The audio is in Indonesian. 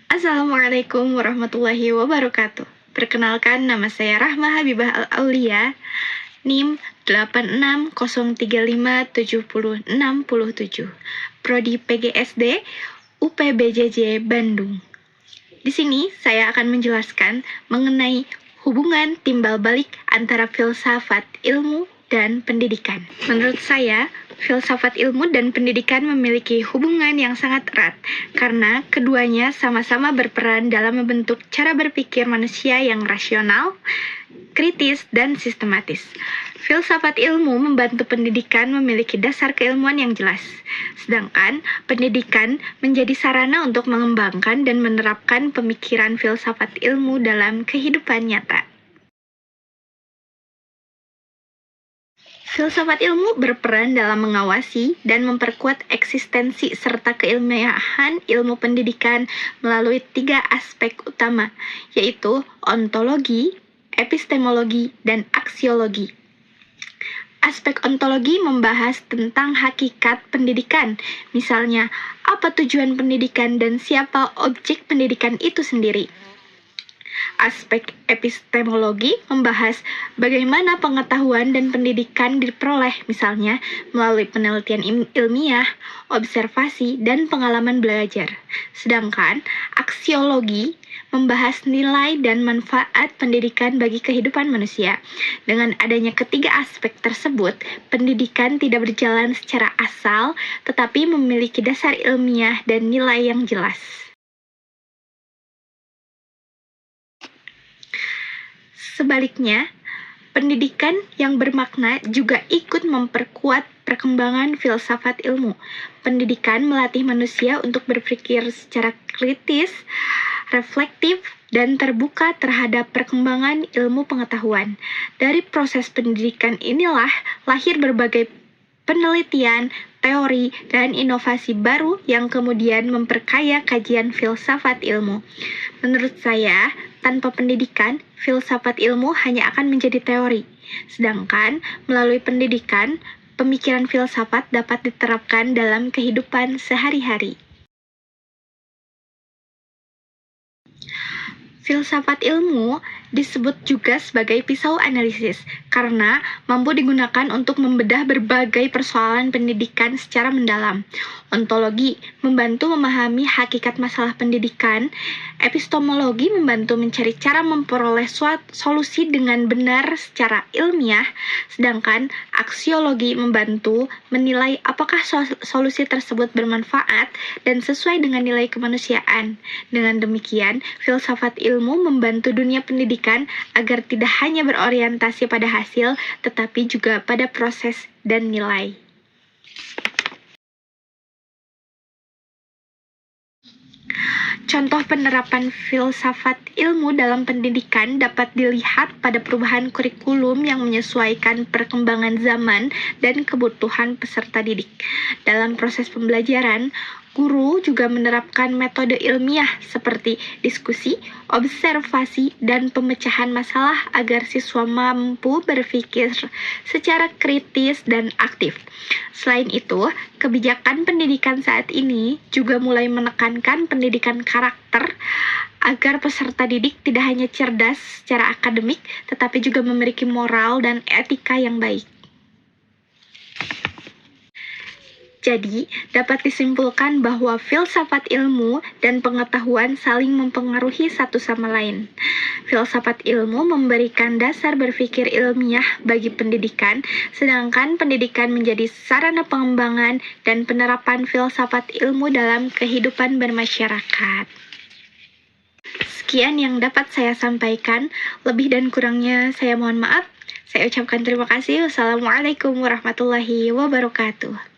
Assalamualaikum warahmatullahi wabarakatuh. Perkenalkan, nama saya Rahma Habibah Al-Aulia, NIM 8603570667, Prodi PGSD, UPBJJ Bandung. Di sini saya akan menjelaskan mengenai hubungan timbal balik antara filsafat ilmu dan pendidikan. Menurut saya, filsafat ilmu dan pendidikan memiliki hubungan yang sangat erat karena keduanya sama-sama berperan dalam membentuk cara berpikir manusia yang rasional, kritis, dan sistematis. Filsafat ilmu membantu pendidikan memiliki dasar keilmuan yang jelas, sedangkan pendidikan menjadi sarana untuk mengembangkan dan menerapkan pemikiran filsafat ilmu dalam kehidupan nyata. Filsafat ilmu berperan dalam mengawasi dan memperkuat eksistensi serta keilmiahan ilmu pendidikan melalui 3 aspek utama, yaitu ontologi, epistemologi, dan aksiologi. Aspek ontologi membahas tentang hakikat pendidikan, misalnya apa tujuan pendidikan dan siapa objek pendidikan itu sendiri. Aspek epistemologi membahas bagaimana pengetahuan dan pendidikan diperoleh, misalnya melalui penelitian ilmiah, observasi, dan pengalaman belajar. Sedangkan aksiologi membahas nilai dan manfaat pendidikan bagi kehidupan manusia. Dengan adanya ketiga aspek tersebut, pendidikan tidak berjalan secara asal, tetapi memiliki dasar ilmiah dan nilai yang jelas. Sebaliknya, pendidikan yang bermakna juga ikut memperkuat perkembangan filsafat ilmu. Pendidikan melatih manusia untuk berpikir secara kritis, reflektif, dan terbuka terhadap perkembangan ilmu pengetahuan. Dari proses pendidikan inilah lahir berbagai penelitian, teori, dan inovasi baru yang kemudian memperkaya kajian filsafat ilmu. Menurut saya, tanpa pendidikan, filsafat ilmu hanya akan menjadi teori. Sedangkan melalui pendidikan, pemikiran filsafat dapat diterapkan dalam kehidupan sehari-hari. Filsafat ilmu disebut juga sebagai pisau analisis karena mampu digunakan untuk membedah berbagai persoalan pendidikan secara mendalam. Ontologi membantu memahami hakikat masalah pendidikan, epistemologi membantu mencari cara memperoleh solusi dengan benar secara ilmiah, sedangkan aksiologi membantu menilai apakah solusi tersebut bermanfaat dan sesuai dengan nilai kemanusiaan. Dengan demikian, filsafat ilmu membantu dunia pendidikan agar tidak hanya berorientasi pada hasil, tetapi juga pada proses dan nilai. Contoh penerapan filsafat ilmu dalam pendidikan dapat dilihat pada perubahan kurikulum yang menyesuaikan perkembangan zaman dan kebutuhan peserta didik. Dalam proses pembelajaran, guru juga menerapkan metode ilmiah seperti diskusi, observasi, dan pemecahan masalah agar siswa mampu berpikir secara kritis dan aktif. Selain itu, kebijakan pendidikan saat ini juga mulai menekankan pendidikan karakter agar peserta didik tidak hanya cerdas secara akademik, tetapi juga memiliki moral dan etika yang baik. Jadi, dapat disimpulkan bahwa filsafat ilmu dan pengetahuan saling mempengaruhi satu sama lain. Filsafat ilmu memberikan dasar berpikir ilmiah bagi pendidikan, sedangkan pendidikan menjadi sarana pengembangan dan penerapan filsafat ilmu dalam kehidupan bermasyarakat. Sekian yang dapat saya sampaikan, lebih dan kurangnya saya mohon maaf. Saya ucapkan terima kasih. Wassalamualaikum warahmatullahi wabarakatuh.